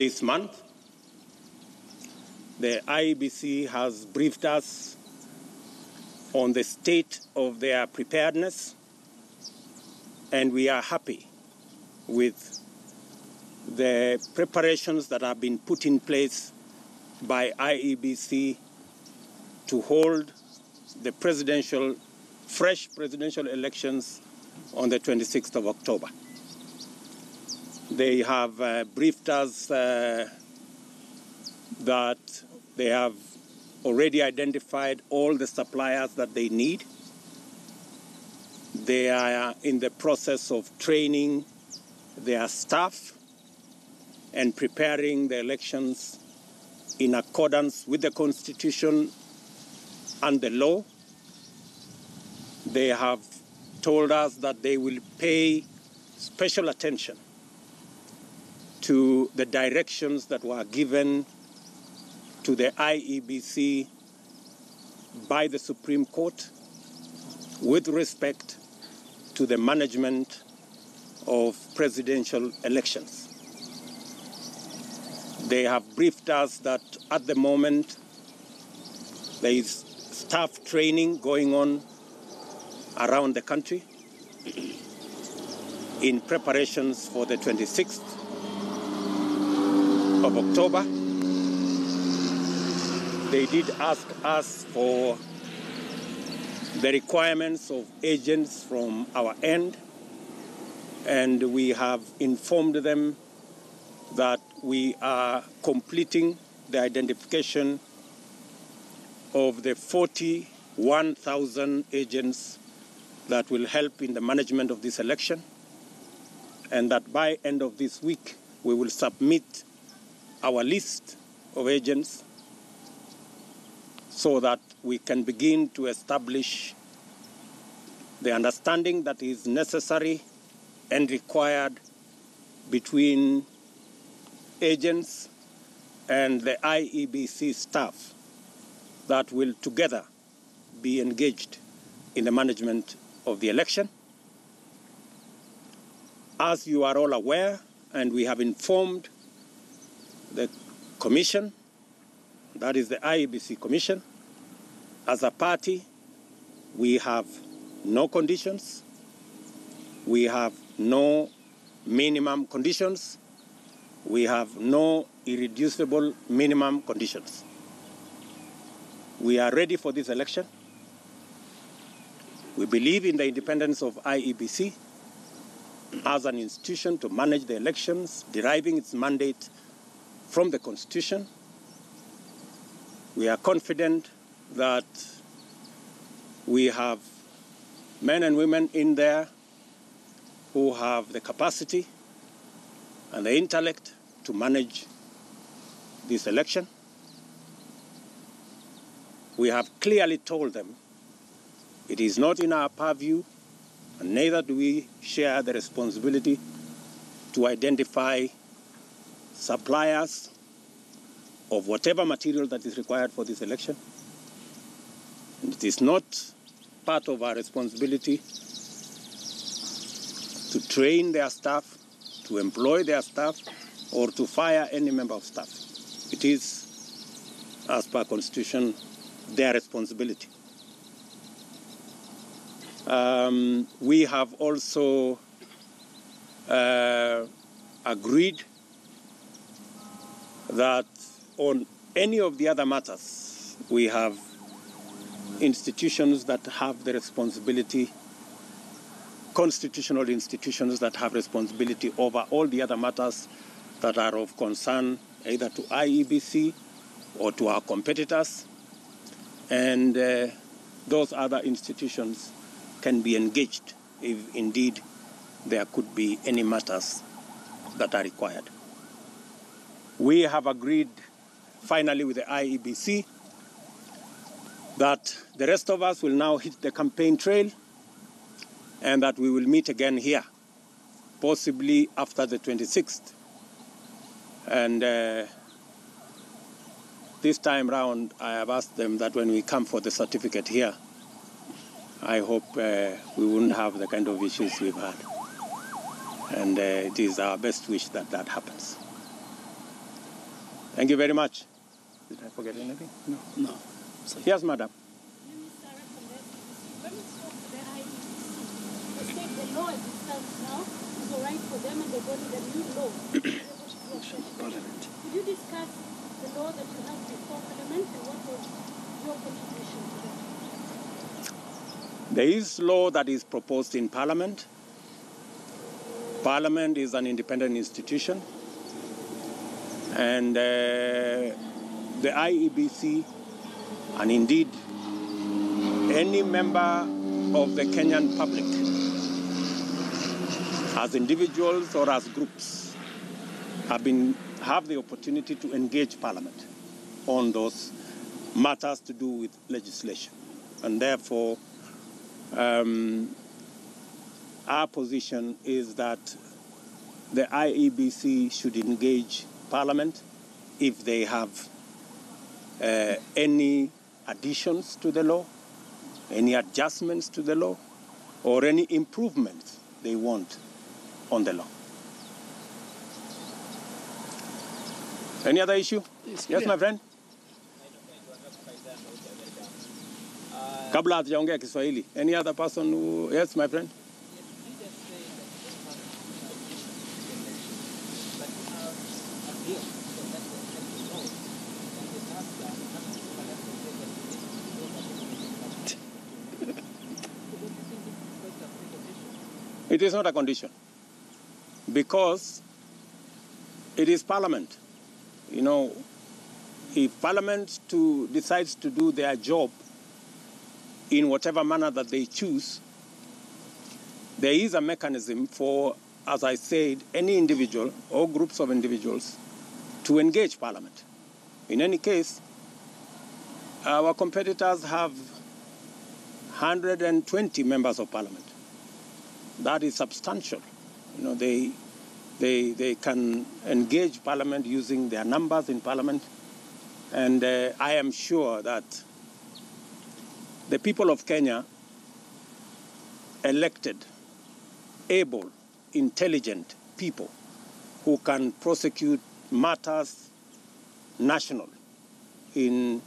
This month, the IEBC has briefed us on the state of their preparedness, and we are happy with the preparations that have been put in place by IEBC to hold the fresh presidential elections on the 26th of October. They have briefed us that they have already identified all the suppliers that they need. They are in the process of training their staff and preparing the elections in accordance with the Constitution and the law. They have told us that they will pay special attention to the directions that were given to the IEBC by the Supreme Court with respect to the management of presidential elections. They have briefed us that at the moment there is staff training going on around the country in preparations for the 26th of October. They did ask us for the requirements of agents from our end, and we have informed them that we are completing the identification of the 41,000 agents that will help in the management of this election, and that by end of this week we will submit our list of agents so that we can begin to establish the understanding that is necessary and required between agents and the IEBC staff that will together be engaged in the management of the election. As you are all aware, and we have informed the Commission, that is the IEBC Commission, as a party, we have no conditions, we have no minimum conditions, we have no irreducible minimum conditions. We are ready for this election. We believe in the independence of IEBC as an institution to manage the elections, deriving its mandate from the Constitution. We are confident that we have men and women in there who have the capacity and the intellect to manage this election. We have clearly told them it is not in our purview, and neither do we share the responsibility to identify suppliers of whatever material that is required for this election. And it is not part of our responsibility to train their staff, to employ their staff, or to fire any member of staff. It is, as per Constitution, their responsibility. We have also agreed that on any of the other matters, we have institutions that have the responsibility, constitutional institutions that have responsibility over all the other matters that are of concern either to IEBC or to our competitors. And those other institutions can be engaged if indeed there could be any matters that are required. We have agreed finally with the IEBC that the rest of us will now hit the campaign trail and that we will meet again here, possibly after the 26th. And this time round, I have asked them that when we come for the certificate here, I hope we wouldn't have the kind of issues we've had. And it is our best wish that that happens. Thank you very much. Did I forget anything? No. No. Yes, madam. When we spoke to the IEBC, they said the law as it stands now is all right for them and they got the new law. Parliament. Did you discuss the law that you have before Parliament and what was your contribution to that? There is law that is proposed in Parliament. Parliament is an independent institution, and the IEBC, and indeed any member of the Kenyan public, as individuals or as groups, have the opportunity to engage Parliament on those matters to do with legislation. And therefore, our position is that the IEBC should engage Parliament if they have any additions to the law, any adjustments to the law, or any improvements they want on the law. Any other issue? Yes, my friend? Kabla hatujaongea Kiswahili. Any other person who... Yes, my friend? It is not a condition, because it is Parliament. You know, if Parliament decides to do their job in whatever manner that they choose, there is a mechanism for, as I said, any individual or groups of individuals to engage Parliament. In any case, our competitors have 120 members of Parliament. That is substantial. You know, they can engage Parliament using their numbers in Parliament, and I am sure that the people of Kenya elected able, intelligent people who can prosecute matters national in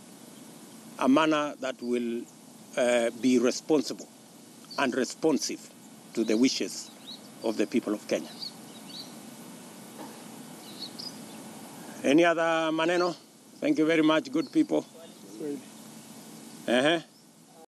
a manner that will be responsible and responsive to the wishes of the people of Kenya. Any other maneno? Thank you very much, good people.